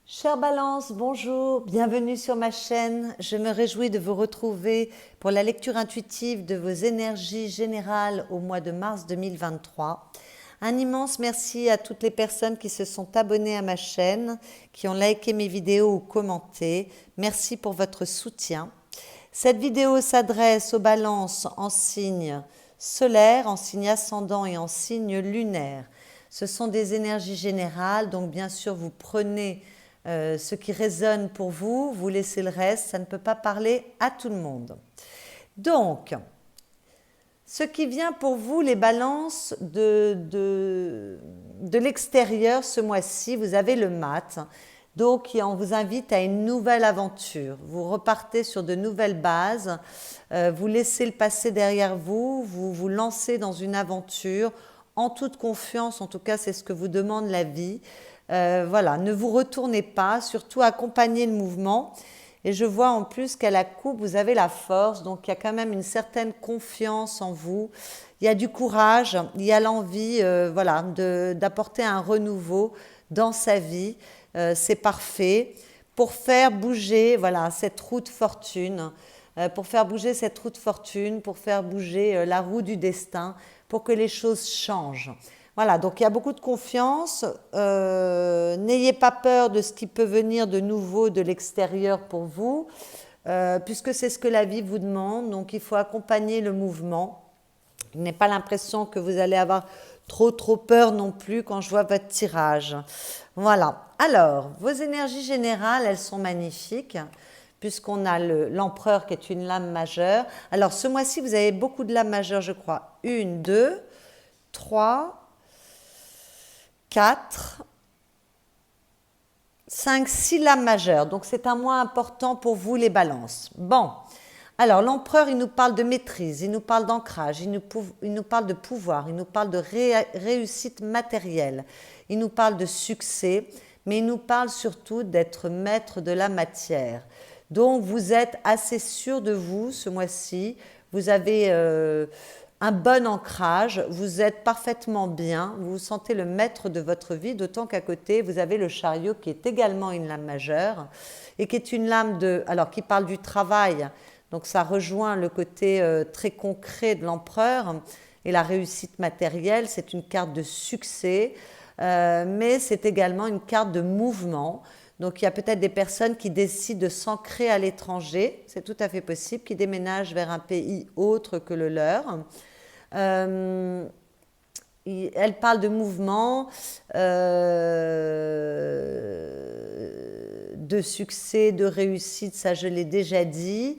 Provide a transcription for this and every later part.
Chère Balance, bonjour, bienvenue sur ma chaîne. Je me réjouis de vous retrouver pour la lecture intuitive de vos énergies générales au mois de mars 2023. Un immense merci à toutes les personnes qui se sont abonnées à ma chaîne, qui ont liké mes vidéos ou commenté. Merci pour votre soutien. Cette vidéo s'adresse aux balances en signe solaire, en signe ascendant et en signe lunaire. Ce sont des énergies générales, donc bien sûr vous prenez ce qui résonne pour vous, vous laissez le reste, ça ne peut pas parler à tout le monde. Donc, ce qui vient pour vous, les balances de l'extérieur ce mois-ci, vous avez le mat, donc on vous invite à une nouvelle aventure. Vous repartez sur de nouvelles bases, vous laissez le passé derrière vous, vous vous lancez dans une aventure en toute confiance, en tout cas c'est ce que vous demande la vie. Voilà, ne vous retournez pas, surtout accompagnez le mouvement. Et je vois en plus qu'à la coupe, vous avez la force, donc il y a quand même une certaine confiance en vous. Il y a du courage, il y a l'envie voilà, d'apporter un renouveau dans sa vie. C'est parfait pour faire bouger voilà, cette roue de fortune, pour faire bouger cette roue de fortune, pour faire bouger la roue du destin, pour que les choses changent. Voilà, donc il y a beaucoup de confiance. N'ayez pas peur de ce qui peut venir de nouveau de l'extérieur pour vous, puisque c'est ce que la vie vous demande. Donc il faut accompagner le mouvement. Je n'ai pas l'impression que vous allez avoir trop peur non plus quand je vois votre tirage. Voilà. Alors, vos énergies générales, elles sont magnifiques, puisqu'on a l'empereur qui est une lame majeure. Alors ce mois-ci, vous avez beaucoup de lames majeures, je crois. 1, 2, 3... 4, 5, 6 lames majeures. Donc c'est un mois important pour vous les balances. Bon, alors l'empereur, il nous parle de maîtrise, il nous parle d'ancrage, il nous parle de pouvoir, il nous parle de réussite matérielle, il nous parle de succès, mais il nous parle surtout d'être maître de la matière. Donc vous êtes assez sûr de vous ce mois-ci, vous avez un bon ancrage, vous êtes parfaitement bien, vous vous sentez le maître de votre vie, d'autant qu'à côté, vous avez le chariot qui est également une lame majeure et qui est une lame alors qui parle du travail, donc ça rejoint le côté très concret de l'empereur et la réussite matérielle, c'est une carte de succès, mais c'est également une carte de mouvement. Donc il y a peut-être des personnes qui décident de s'ancrer à l'étranger, c'est tout à fait possible, qui déménagent vers un pays autre que le leur. Elle parle de mouvement, de succès, de réussite, ça je l'ai déjà dit.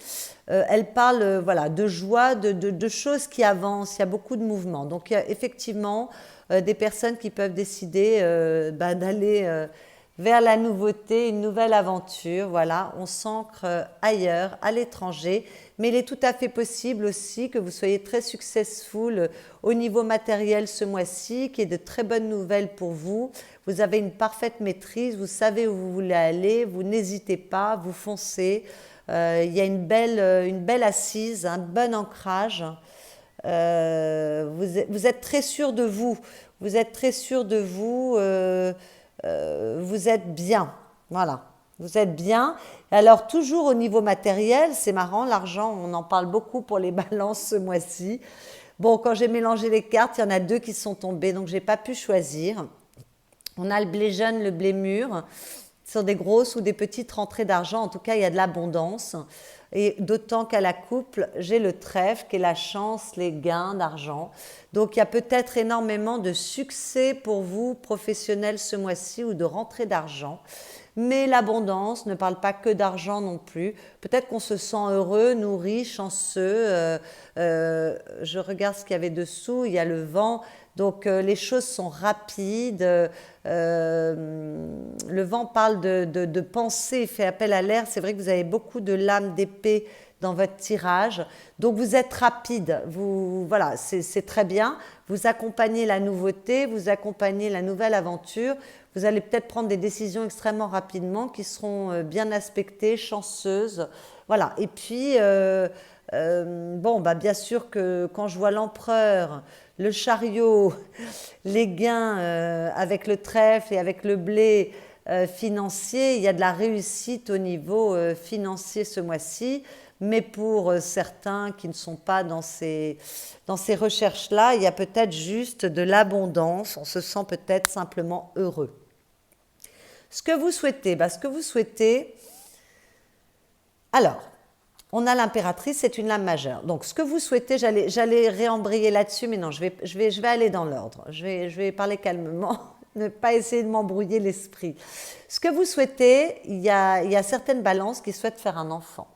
Elle parle voilà, de joie, de choses qui avancent, il y a beaucoup de mouvements. Donc il y a effectivement des personnes qui peuvent décider d'aller vers la nouveauté, une nouvelle aventure. Voilà, on s'ancre ailleurs, à l'étranger. Mais il est tout à fait possible aussi que vous soyez très successful au niveau matériel ce mois-ci, qu'il y ait de très bonnes nouvelles pour vous. Vous avez une parfaite maîtrise, vous savez où vous voulez aller, vous n'hésitez pas, vous foncez. Il y a une belle assise, un bon ancrage. Vous êtes très sûr de vous. Vous êtes très sûr de vous. Vous êtes bien. Voilà. Vous êtes bien. Alors, toujours au niveau matériel, c'est marrant, l'argent, on en parle beaucoup pour les balances ce mois-ci. Bon, quand j'ai mélangé les cartes, il y en a deux qui sont tombées, donc je n'ai pas pu choisir. On a le blé jeune, le blé mûr. Ce sont des grosses ou des petites rentrées d'argent. En tout cas, il y a de l'abondance. Et d'autant qu'à la couple, j'ai le trèfle qui est la chance, les gains d'argent. Donc, il y a peut-être énormément de succès pour vous, professionnels, ce mois-ci ou de rentrées d'argent. Mais l'abondance ne parle pas que d'argent non plus. Peut-être qu'on se sent heureux, nourri, chanceux. Je regarde ce qu'il y avait dessous, il y a le vent. Donc les choses sont rapides. Le vent parle de pensée, fait appel à l'air. C'est vrai que vous avez beaucoup de lames d'épée dans votre tirage. Donc vous êtes rapide. Voilà, c'est très bien. Vous accompagnez la nouveauté, vous accompagnez la nouvelle aventure. Vous allez peut-être prendre des décisions extrêmement rapidement qui seront bien aspectées, chanceuses. Voilà. Et puis, bon, bien sûr que quand je vois l'empereur, le chariot, les gains avec le trèfle et avec le blé, financier, il y a de la réussite au niveau financier ce mois-ci, mais pour certains qui ne sont pas dans ces recherches-là, il y a peut-être juste de l'abondance, on se sent peut-être simplement heureux. Ce que vous souhaitez, alors, on a l'impératrice, c'est une lame majeure. Donc, ce que vous souhaitez, j'allais réembrayer là-dessus, mais non, je vais aller dans l'ordre. Je vais parler calmement, ne pas essayer de m'embrouiller l'esprit. Ce que vous souhaitez, il y a certaines balances qui souhaitent faire un enfant.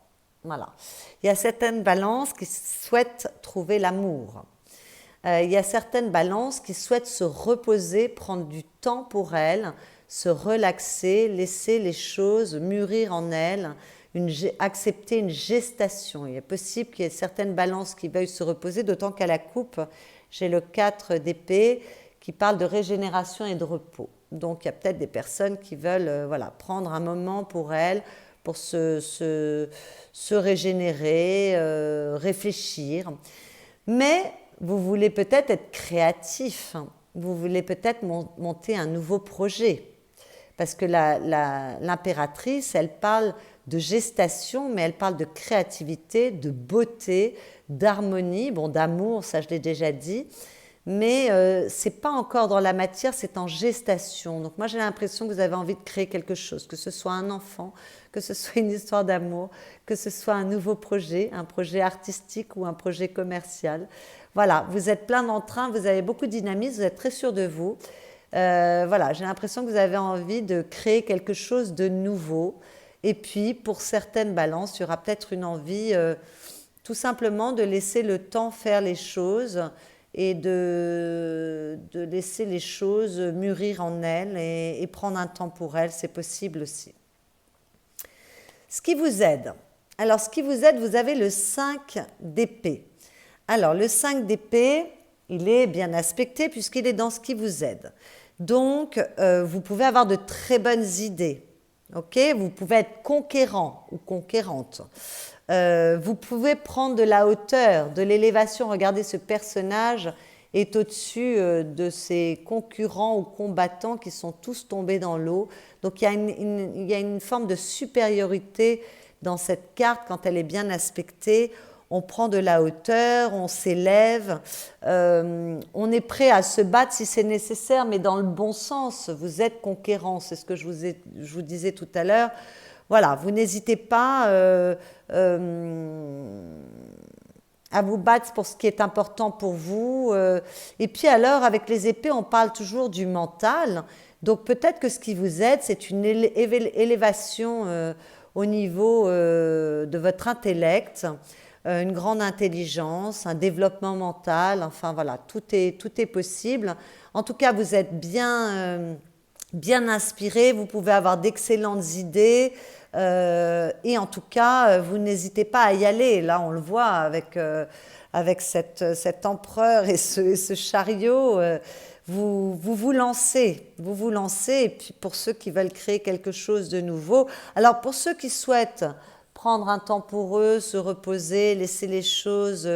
Voilà. Il y a certaines balances qui souhaitent trouver l'amour. Il y a certaines balances qui souhaitent se reposer, prendre du temps pour elles, se relaxer, laisser les choses mûrir en elles, accepter une gestation. Il est possible qu'il y ait certaines balances qui veuillent se reposer, d'autant qu'à la coupe, j'ai le 4 d'épée qui parle de régénération et de repos. Donc il y a peut-être des personnes qui veulent prendre un moment pour elles, pour se régénérer, réfléchir. Mais vous voulez peut-être être créatif, vous voulez peut-être monter un nouveau projet. Parce que l'impératrice, elle parle de gestation, mais elle parle de créativité, de beauté, d'harmonie, bon, d'amour, ça je l'ai déjà dit, mais ce n'est pas encore dans la matière, c'est en gestation. Donc moi j'ai l'impression que vous avez envie de créer quelque chose, que ce soit un enfant, que ce soit une histoire d'amour, que ce soit un nouveau projet, un projet artistique ou un projet commercial. Voilà, vous êtes plein d'entrain, vous avez beaucoup de dynamisme, vous êtes très sûr de vous. J'ai l'impression que vous avez envie de créer quelque chose de nouveau. Et puis, pour certaines balances, il y aura peut-être une envie tout simplement de laisser le temps faire les choses et de laisser les choses mûrir en elles et prendre un temps pour elles, c'est possible aussi. Ce qui vous aide. Alors, ce qui vous aide, vous avez le 5 d'épée. Alors, le 5 d'épée, il est bien aspecté puisqu'il est dans ce qui vous aide. Donc, vous pouvez avoir de très bonnes idées. Okay, vous pouvez être conquérant ou conquérante. Vous pouvez prendre de la hauteur, de l'élévation. Regardez, ce personnage est au-dessus de ses concurrents ou combattants qui sont tous tombés dans l'eau. Donc, il y a une forme de supériorité dans cette carte quand elle est bien aspectée. On prend de la hauteur, on s'élève, on est prêt à se battre si c'est nécessaire, mais dans le bon sens. Vous êtes conquérant, c'est ce que je vous disais tout à l'heure. Voilà, vous n'hésitez pas à vous battre pour ce qui est important pour vous. Et puis alors, avec les épées, on parle toujours du mental. Donc peut-être que ce qui vous aide, c'est une élévation au niveau de votre intellect, une grande intelligence, un développement mental, enfin voilà, tout est possible. En tout cas, vous êtes bien inspiré, vous pouvez avoir d'excellentes idées et en tout cas, vous n'hésitez pas à y aller. Là, on le voit avec cet empereur et ce chariot, vous lancez, et puis pour ceux qui veulent créer quelque chose de nouveau. Alors pour ceux qui souhaitent prendre un temps pour eux, se reposer, laisser les choses,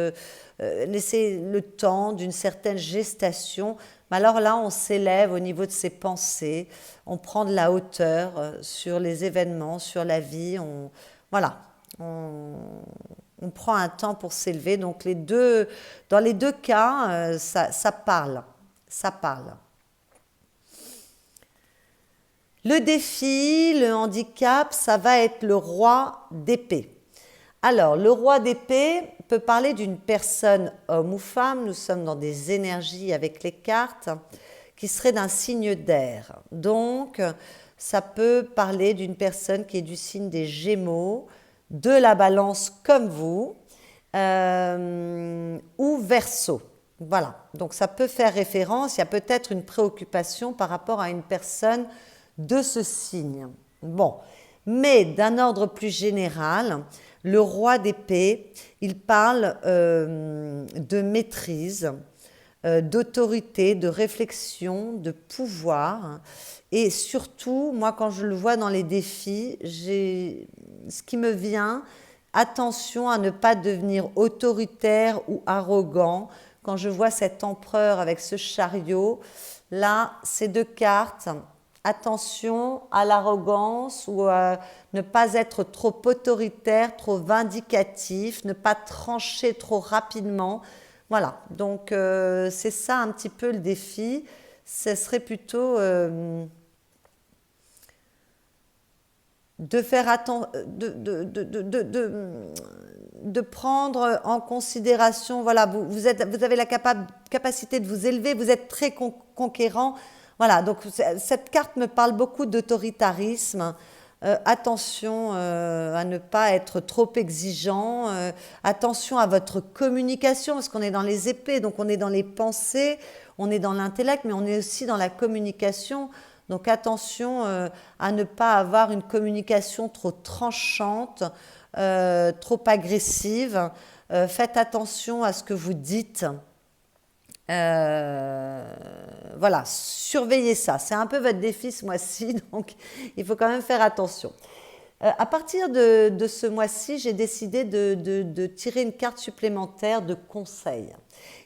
laisser le temps d'une certaine gestation. Mais alors là, on s'élève au niveau de ses pensées, on prend de la hauteur sur les événements, sur la vie. On prend un temps pour s'élever. Donc dans les deux cas, ça parle. Le défi, le handicap, ça va être le roi d'épée. Alors, le roi d'épée peut parler d'une personne, homme ou femme, nous sommes dans des énergies avec les cartes, qui serait d'un signe d'air. Donc, ça peut parler d'une personne qui est du signe des Gémeaux, de la Balance comme vous, ou Verseau. Voilà, donc ça peut faire référence, il y a peut-être une préoccupation par rapport à une personne de ce signe. Bon, mais d'un ordre plus général, le roi d'épée, il parle de maîtrise, d'autorité, de réflexion, de pouvoir. Et surtout, moi, quand je le vois dans les défis, ce qui me vient, attention à ne pas devenir autoritaire ou arrogant. Quand je vois cet empereur avec ce chariot, là, ces deux cartes, attention à l'arrogance ou à ne pas être trop autoritaire, trop vindicatif, ne pas trancher trop rapidement. Voilà, donc c'est ça un petit peu le défi. Ce serait plutôt de faire de prendre en considération, voilà, vous avez la capacité de vous élever, vous êtes très conquérant. Voilà, donc cette carte me parle beaucoup d'autoritarisme. Attention à ne pas être trop exigeant. Attention à votre communication, parce qu'on est dans les épées, donc on est dans les pensées, on est dans l'intellect, mais on est aussi dans la communication. Donc attention à ne pas avoir une communication trop tranchante, trop agressive. Faites attention à ce que vous dites. Voilà, surveillez ça. C'est un peu votre défi ce mois-ci, donc il faut quand même faire attention. À partir de ce mois-ci, j'ai décidé de tirer une carte supplémentaire de conseil.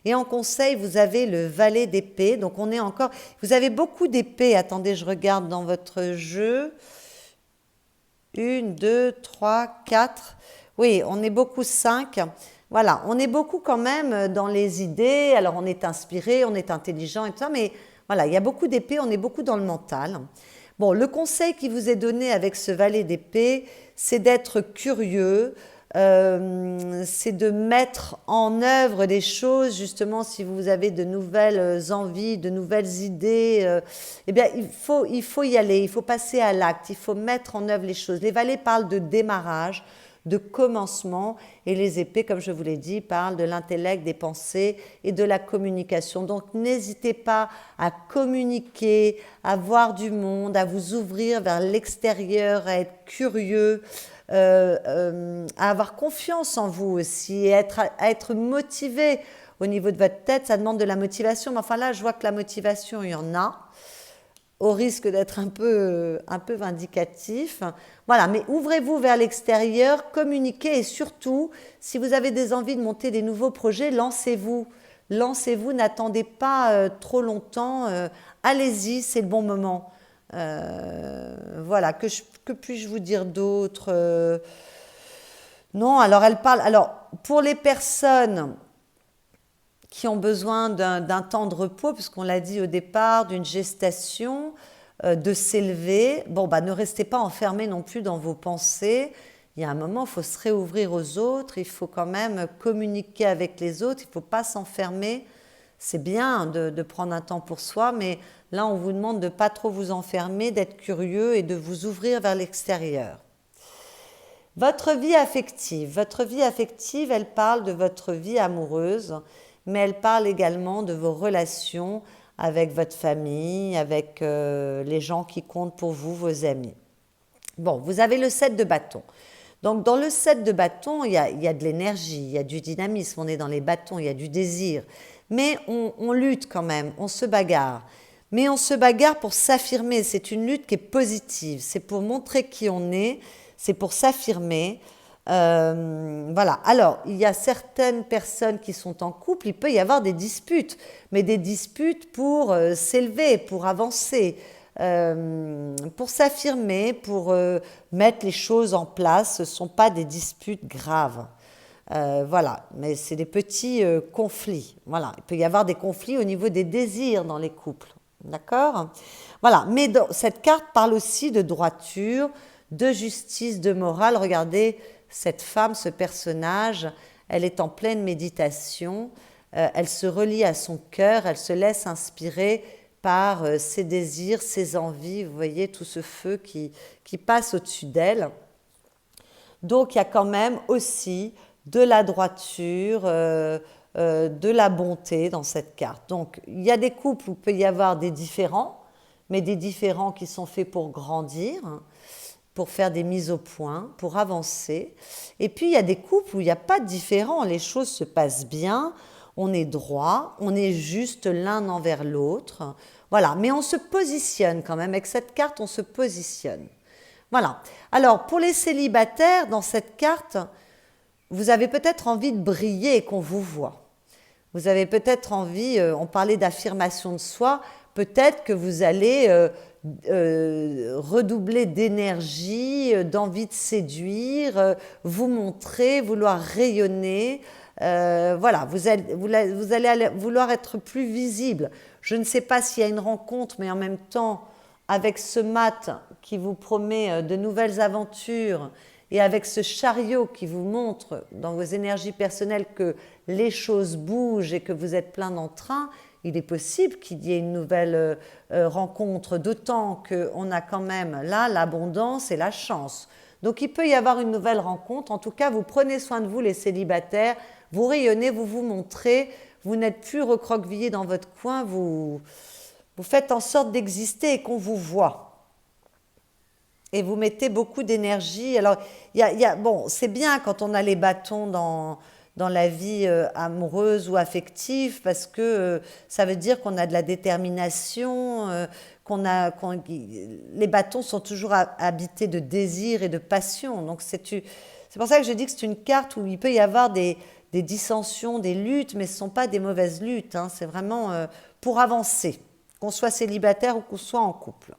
Et en conseil, vous avez le valet d'épée. Donc on est encore... Vous avez beaucoup d'épées. Attendez, je regarde dans votre jeu. 1, 2, 3, 4. Oui, on est beaucoup 5. Voilà, on est beaucoup quand même dans les idées. Alors on est inspiré, on est intelligent et tout ça. Mais voilà, il y a beaucoup d'épées, on est beaucoup dans le mental. Bon, le conseil qui vous est donné avec ce valet d'épée, c'est d'être curieux, c'est de mettre en œuvre des choses, justement, si vous avez de nouvelles envies, de nouvelles idées, eh bien, il faut y aller, il faut passer à l'acte, il faut mettre en œuvre les choses. Les valets parlent de démarrage, de commencement, et les épées, comme je vous l'ai dit, parlent de l'intellect, des pensées et de la communication. Donc n'hésitez pas à communiquer, à voir du monde, à vous ouvrir vers l'extérieur, à être curieux, à avoir confiance en vous aussi, et à être motivé au niveau de votre tête. Ça demande de la motivation, mais enfin là, je vois que la motivation, il y en a, au risque d'être un peu vindicatif. Voilà, mais ouvrez-vous vers l'extérieur, communiquez et surtout, si vous avez des envies de monter des nouveaux projets, lancez-vous. Lancez-vous, n'attendez pas trop longtemps. Allez-y, c'est le bon moment. Voilà, que puis-je vous dire d'autre Non, alors elle parle... Alors, pour les personnes qui ont besoin d'un temps de repos, puisqu'on l'a dit au départ, d'une gestation, de s'élever. Bon, bah, ne restez pas enfermés non plus dans vos pensées. Il y a un moment, il faut se réouvrir aux autres, il faut quand même communiquer avec les autres, il ne faut pas s'enfermer. C'est bien de prendre un temps pour soi, mais là, on vous demande de ne pas trop vous enfermer, d'être curieux et de vous ouvrir vers l'extérieur. Votre vie affective, elle parle de votre vie amoureuse, mais elle parle également de vos relations avec votre famille, avec les gens qui comptent pour vous, vos amis. Bon, vous avez le 7 de bâton. Donc dans le 7 de bâton, il y a de l'énergie, il y a du dynamisme, on est dans les bâtons, il y a du désir. Mais on lutte quand même, on se bagarre. Mais on se bagarre pour s'affirmer, c'est une lutte qui est positive, c'est pour montrer qui on est, c'est pour s'affirmer. Voilà. Alors, il y a certaines personnes qui sont en couple, il peut y avoir des disputes, mais des disputes pour s'élever, pour avancer, pour s'affirmer, pour mettre les choses en place. Ce ne sont pas des disputes graves. Voilà, mais c'est des petits conflits. Voilà, il peut y avoir des conflits au niveau des désirs dans les couples. D'accord ? Voilà, mais cette carte parle aussi de droiture, de justice, de morale. Regardez, cette femme, ce personnage, elle est en pleine méditation, elle se relie à son cœur, elle se laisse inspirer par ses désirs, ses envies. Vous voyez tout ce feu qui passe au-dessus d'elle. Donc il y a quand même aussi de la droiture, de la bonté dans cette carte. Donc il y a des couples où il peut y avoir des différends, mais des différends qui sont faits pour grandir, pour faire des mises au point, pour avancer. Et puis il y a des couples où il n'y a pas de différends, les choses se passent bien, on est droit, on est juste l'un envers l'autre. Voilà, mais on se positionne quand même, avec cette carte on se positionne. Voilà, alors pour les célibataires, dans cette carte, vous avez peut-être envie de briller et qu'on vous voit. Vous avez peut-être envie, on parlait d'affirmation de soi, peut-être que vous allez redoubler d'énergie, d'envie de séduire, vous montrer, vouloir rayonner. Voilà, vous allez vouloir être plus visible. Je ne sais pas s'il y a une rencontre, mais en même temps, avec ce mat qui vous promet de nouvelles aventures et avec ce chariot qui vous montre dans vos énergies personnelles que les choses bougent et que vous êtes plein d'entrain, il est possible qu'il y ait une nouvelle rencontre, d'autant qu'on a quand même là l'abondance et la chance. Donc il peut y avoir une nouvelle rencontre. En tout cas, vous prenez soin de vous, les célibataires, vous rayonnez, vous vous montrez, vous n'êtes plus recroquevillés dans votre coin, vous faites en sorte d'exister et qu'on vous voit. Et vous mettez beaucoup d'énergie. Alors, bon, c'est bien quand on a les bâtons dans la vie amoureuse ou affective, parce que ça veut dire qu'on a de la détermination, les bâtons sont toujours habités de désir et de passion. Donc c'est pour ça que je dis que c'est une carte où il peut y avoir des dissensions, des luttes, mais ce ne sont pas des mauvaises luttes, hein. C'est vraiment pour avancer, qu'on soit célibataire ou qu'on soit en couple.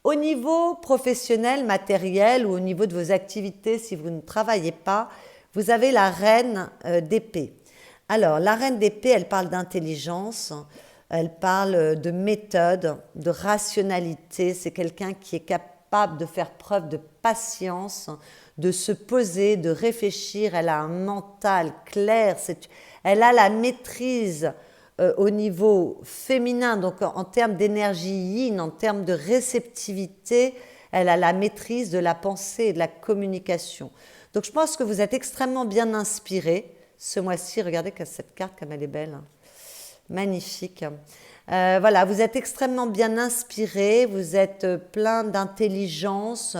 Au niveau professionnel, matériel ou au niveau de vos activités, si vous ne travaillez pas, vous avez la reine d'épée. Alors, la reine d'épée, elle parle d'intelligence, elle parle de méthode, de rationalité. C'est quelqu'un qui est capable de faire preuve de patience, de se poser, de réfléchir. Elle a un mental clair, elle a la maîtrise au niveau féminin, donc en termes d'énergie yin, en termes de réceptivité, elle a la maîtrise de la pensée et de la communication. Donc je pense que vous êtes extrêmement bien inspiré ce mois-ci. Regardez cette carte comme elle est belle, hein. Magnifique. Voilà, vous êtes extrêmement bien inspiré, vous êtes plein d'intelligence,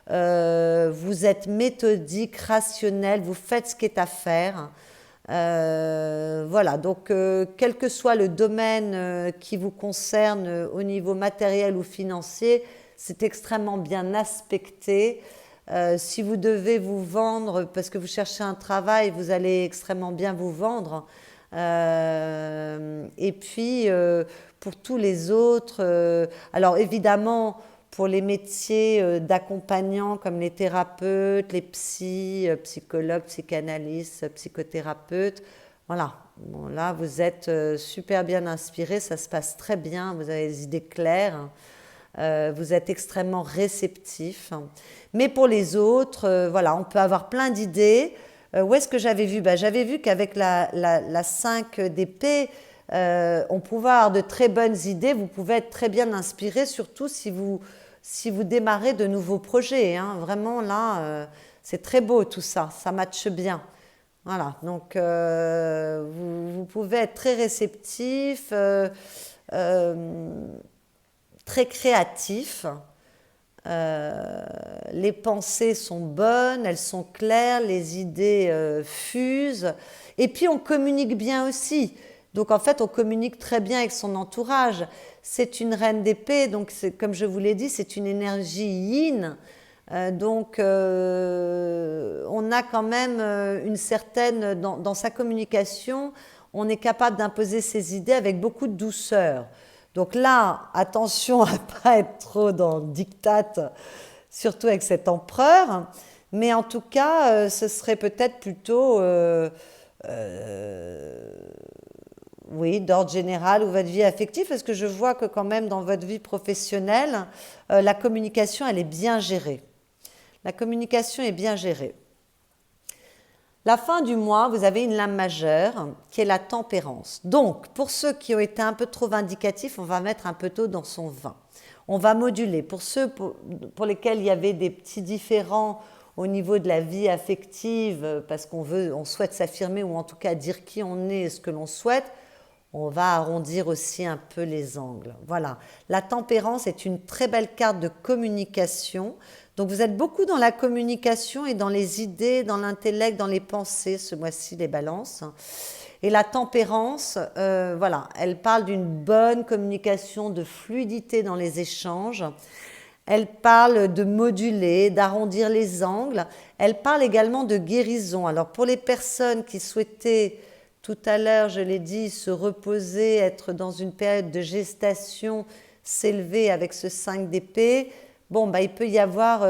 vous êtes méthodique, rationnel, vous faites ce qui est à faire. Voilà, donc quel que soit le domaine qui vous concerne au niveau matériel ou financier, c'est extrêmement bien aspecté. Si vous devez vous vendre parce que vous cherchez un travail, vous allez extrêmement bien vous vendre. Et puis pour tous les autres, alors évidemment pour les métiers d'accompagnants comme les thérapeutes, les psychologues, psychanalystes, psychothérapeutes, voilà, bon, là vous êtes super bien inspirés, ça se passe très bien, vous avez des idées claires. Vous êtes extrêmement réceptif. Mais pour les autres, voilà, on peut avoir plein d'idées. Où est-ce que j'avais vu? J'avais vu qu'avec la 5 d'épée, on pouvait avoir de très bonnes idées. Vous pouvez être très bien inspiré, surtout si vous démarrez de nouveaux projets, hein. Vraiment, là, c'est très beau tout ça. Ça matche bien. Voilà, donc vous pouvez être très réceptif, très créatif. Les pensées sont bonnes, elles sont claires, les idées fusent. Et puis on communique bien aussi. Donc en fait, on communique très bien avec son entourage. C'est une reine d'épée, donc comme je vous l'ai dit, c'est une énergie yin. Donc on a quand même une certaine, dans sa communication, on est capable d'imposer ses idées avec beaucoup de douceur. Donc là, attention à ne pas être trop dans le diktat, surtout avec cet empereur. Mais en tout cas, ce serait peut-être plutôt, oui, d'ordre général ou votre vie affective, parce que je vois que quand même dans votre vie professionnelle, la communication, elle est bien gérée. La communication est bien gérée. La fin du mois, vous avez une lame majeure qui est la tempérance. Donc, pour ceux qui ont été un peu trop vindicatifs, on va mettre un peu d'eau dans son vin. On va moduler. Pour ceux pour lesquels il y avait des petits différends au niveau de la vie affective, parce on souhaite s'affirmer ou en tout cas dire qui on est et ce que l'on souhaite, on va arrondir aussi un peu les angles. Voilà. La tempérance est une très belle carte de communication. Donc vous êtes beaucoup dans la communication et dans les idées, dans l'intellect, dans les pensées, ce mois-ci, les balances. Et la tempérance, voilà, elle parle d'une bonne communication, de fluidité dans les échanges. Elle parle de moduler, d'arrondir les angles. Elle parle également de guérison. Alors pour les personnes qui souhaitaient Tout à l'heure, je l'ai dit, se reposer, être dans une période de gestation, s'élever avec ce 5 d'épée. Bon, il peut y avoir,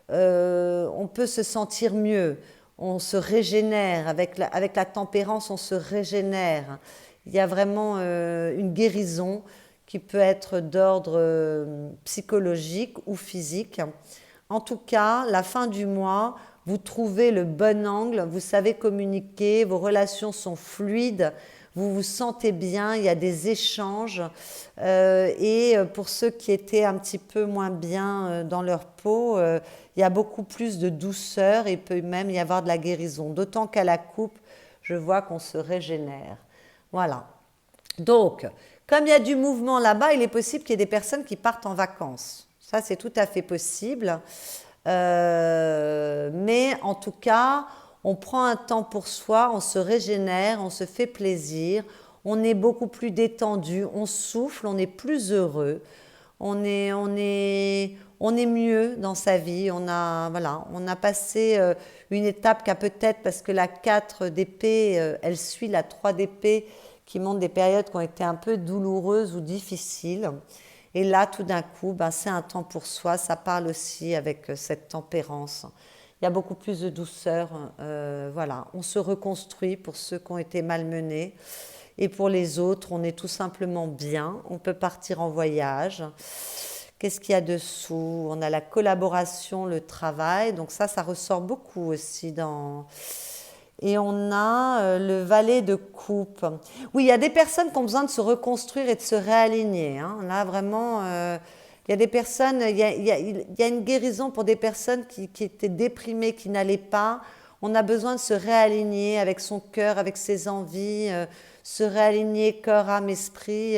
on peut se sentir mieux, on se régénère, avec la tempérance, on se régénère. Il y a vraiment une guérison qui peut être d'ordre psychologique ou physique. En tout cas, la fin du mois, vous trouvez le bon angle, vous savez communiquer, vos relations sont fluides, vous vous sentez bien, il y a des échanges. Et pour ceux qui étaient un petit peu moins bien dans leur peau, il y a beaucoup plus de douceur et il peut même y avoir de la guérison. D'autant qu'à la coupe, je vois qu'on se régénère. Voilà. Donc, comme il y a du mouvement là-bas, il est possible qu'il y ait des personnes qui partent en vacances. Ça, c'est tout à fait possible. Mais en tout cas, on prend un temps pour soi, on se régénère, on se fait plaisir, on est beaucoup plus détendu, on souffle, on est plus heureux, on est mieux dans sa vie. On a passé une étape qui a peut-être, parce que la 4 d'épée, elle suit la 3 d'épée, qui montre des périodes qui ont été un peu douloureuses ou difficiles. Et là, tout d'un coup, c'est un temps pour soi. Ça parle aussi avec cette tempérance. Il y a beaucoup plus de douceur. Voilà, on se reconstruit pour ceux qui ont été malmenés. Et pour les autres, on est tout simplement bien. On peut partir en voyage. Qu'est-ce qu'il y a dessous? On a la collaboration, le travail. Donc ça ressort beaucoup aussi dans... Et on a le valet de coupe. Oui, il y a des personnes qui ont besoin de se reconstruire et de se réaligner. Hein. Là, vraiment, il y a des personnes, il y a une guérison pour des personnes qui étaient déprimées, qui n'allaient pas. On a besoin de se réaligner avec son cœur, avec ses envies, se réaligner corps, âme, esprit.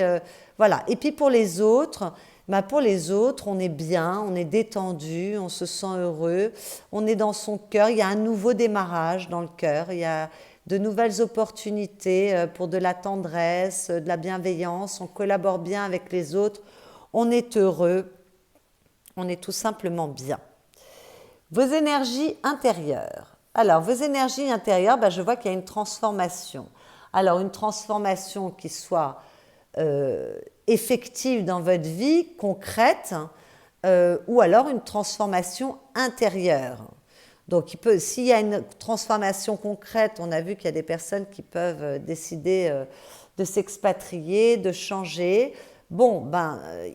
Voilà. Et puis pour les autres, on est bien, on est détendu, on se sent heureux, on est dans son cœur, il y a un nouveau démarrage dans le cœur, il y a de nouvelles opportunités pour de la tendresse, de la bienveillance, on collabore bien avec les autres, on est heureux, on est tout simplement bien. Vos énergies intérieures. Alors, vos énergies intérieures, je vois qu'il y a une transformation. Alors, une transformation qui soit effective dans votre vie, concrète, ou alors une transformation intérieure. Donc, s'il y a une transformation concrète, on a vu qu'il y a des personnes qui peuvent décider de s'expatrier, de changer. Bon,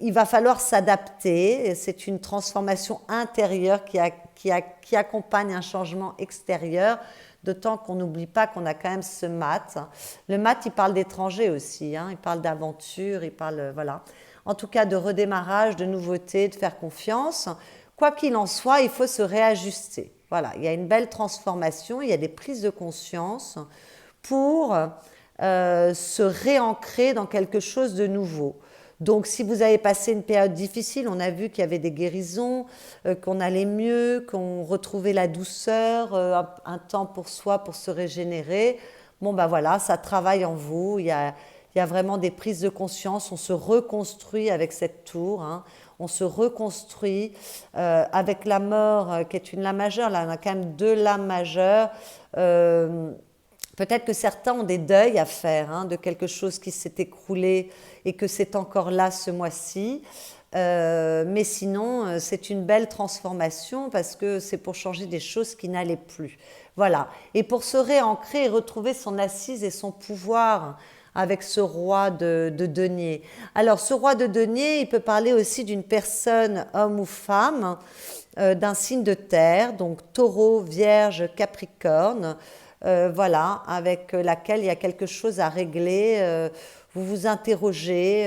il va falloir s'adapter. C'est une transformation intérieure qui accompagne un changement extérieur. D'autant qu'on n'oublie pas qu'on a quand même ce mat. Le mat, il parle d'étranger aussi, hein, il parle d'aventure, il parle, voilà. En tout cas, de redémarrage, de nouveauté, de faire confiance. Quoi qu'il en soit, il faut se réajuster. Voilà, il y a une belle transformation, il y a des prises de conscience pour se réancrer dans quelque chose de nouveau. Donc, si vous avez passé une période difficile, on a vu qu'il y avait des guérisons, qu'on allait mieux, qu'on retrouvait la douceur, un temps pour soi, pour se régénérer. Bon, voilà, ça travaille en vous. Il y a vraiment des prises de conscience. On se reconstruit avec cette tour. Hein. On se reconstruit avec la mort, qui est une lame majeure. Là, on a quand même 2 lames majeures. Peut-être que certains ont des deuils à faire hein, de quelque chose qui s'est écroulé et que c'est encore là ce mois-ci. Mais sinon, c'est une belle transformation parce que c'est pour changer des choses qui n'allaient plus. Voilà. Et pour se réancrer et retrouver son assise et son pouvoir avec ce roi de denier. Alors, ce roi de denier, il peut parler aussi d'une personne, homme ou femme, d'un signe de terre, donc taureau, vierge, capricorne, voilà, avec laquelle il y a quelque chose à régler. Vous vous interrogez,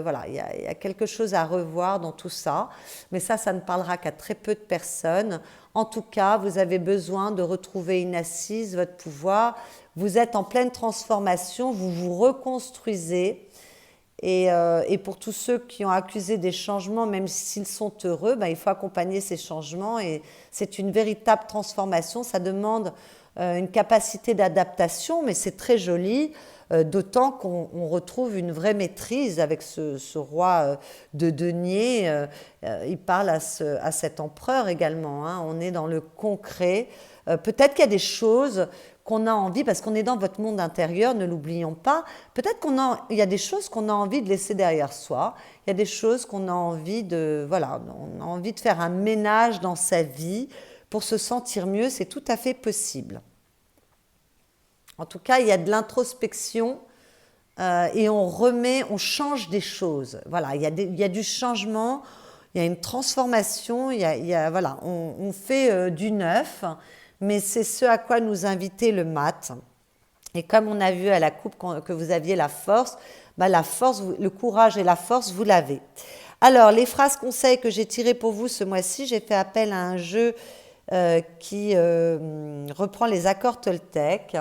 voilà, il y a quelque chose à revoir dans tout ça. Mais ça ne parlera qu'à très peu de personnes. En tout cas, vous avez besoin de retrouver une assise, votre pouvoir. Vous êtes en pleine transformation, vous vous reconstruisez. Et pour tous ceux qui ont accusé des changements, même s'ils sont heureux, il faut accompagner ces changements. Et c'est une véritable transformation. Ça demande une capacité d'adaptation, mais c'est très joli. D'autant qu'on retrouve une vraie maîtrise avec ce roi de denier. Il parle à cet empereur également. Hein. On est dans le concret. Peut-être qu'il y a des choses qu'on a envie, parce qu'on est dans votre monde intérieur, ne l'oublions pas, peut-être il y a des choses qu'on a envie de laisser derrière soi, il y a des choses qu'on a envie de, voilà, on a envie de faire un ménage dans sa vie pour se sentir mieux, c'est tout à fait possible. En tout cas, il y a de l'introspection et on change des choses. Voilà, il y a du changement, il y a une transformation, voilà, on fait du neuf, mais c'est ce à quoi nous invitait le mat. Et comme on a vu à la coupe que vous aviez la force, la force, le courage et la force, vous l'avez. Alors, les phrases conseils que j'ai tirées pour vous ce mois-ci, j'ai fait appel à un jeu qui reprend les accords Toltec.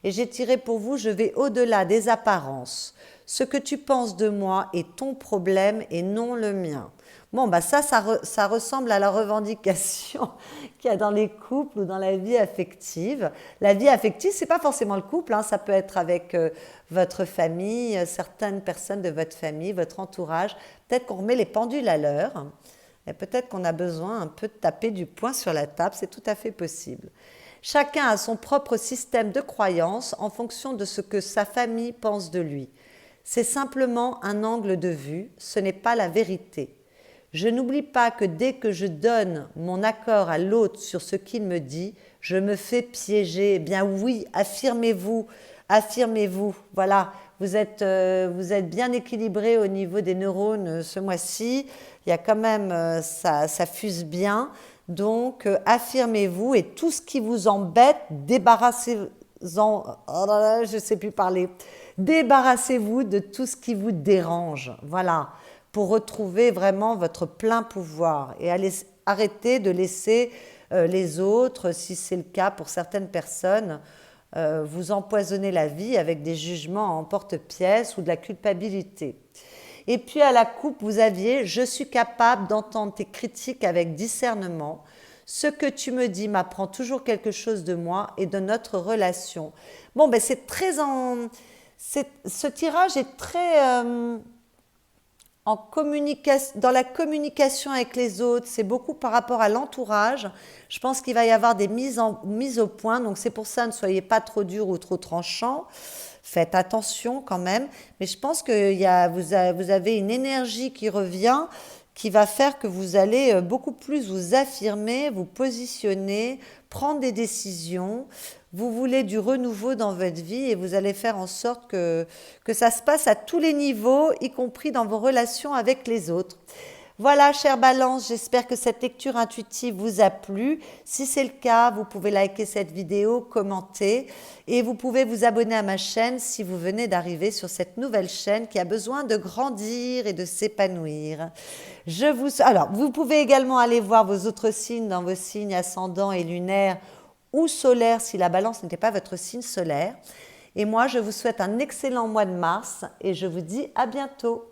Et j'ai tiré pour vous, je vais au-delà des apparences. Ce que tu penses de moi est ton problème et non le mien. Bon, ça ressemble à la revendication qu'il y a dans les couples ou dans la vie affective. La vie affective, c'est pas forcément le couple, hein, ça peut être avec votre famille, certaines personnes de votre famille, votre entourage. Peut-être qu'on remet les pendules à l'heure. Et peut-être qu'on a besoin un peu de taper du poing sur la table, c'est tout à fait possible. Chacun a son propre système de croyance en fonction de ce que sa famille pense de lui. C'est simplement un angle de vue, ce n'est pas la vérité. Je n'oublie pas que dès que je donne mon accord à l'autre sur ce qu'il me dit, je me fais piéger. Eh bien oui, affirmez-vous, affirmez-vous. Voilà, vous êtes bien équilibré au niveau des neurones ce mois-ci. Il y a quand même, ça fuse bien. Donc, affirmez-vous et tout ce qui vous embête, débarrassez-en. Oh là là, je ne sais plus parler. Débarrassez-vous de tout ce qui vous dérange. Voilà, pour retrouver vraiment votre plein pouvoir et arrêter de laisser les autres, si c'est le cas pour certaines personnes, vous empoisonner la vie avec des jugements en porte-pièce ou de la culpabilité. Et puis à la coupe, vous aviez « Je suis capable d'entendre tes critiques avec discernement. Ce que tu me dis m'apprend toujours quelque chose de moi et de notre relation. » Bon, c'est très ce tirage est très dans la communication avec les autres. C'est beaucoup par rapport à l'entourage. Je pense qu'il va y avoir des mises au point. Donc c'est pour ça, ne soyez pas trop dur ou trop tranchant. Faites attention quand même, mais je pense que vous avez une énergie qui revient, qui va faire que vous allez beaucoup plus vous affirmer, vous positionner, prendre des décisions. Vous voulez du renouveau dans votre vie et vous allez faire en sorte que ça se passe à tous les niveaux, y compris dans vos relations avec les autres. Voilà, chère Balance, j'espère que cette lecture intuitive vous a plu. Si c'est le cas, vous pouvez liker cette vidéo, commenter et vous pouvez vous abonner à ma chaîne si vous venez d'arriver sur cette nouvelle chaîne qui a besoin de grandir et de s'épanouir. Alors, vous pouvez également aller voir vos autres signes dans vos signes ascendants et lunaires ou solaires si la Balance n'était pas votre signe solaire. Et moi, je vous souhaite un excellent mois de mars et je vous dis à bientôt.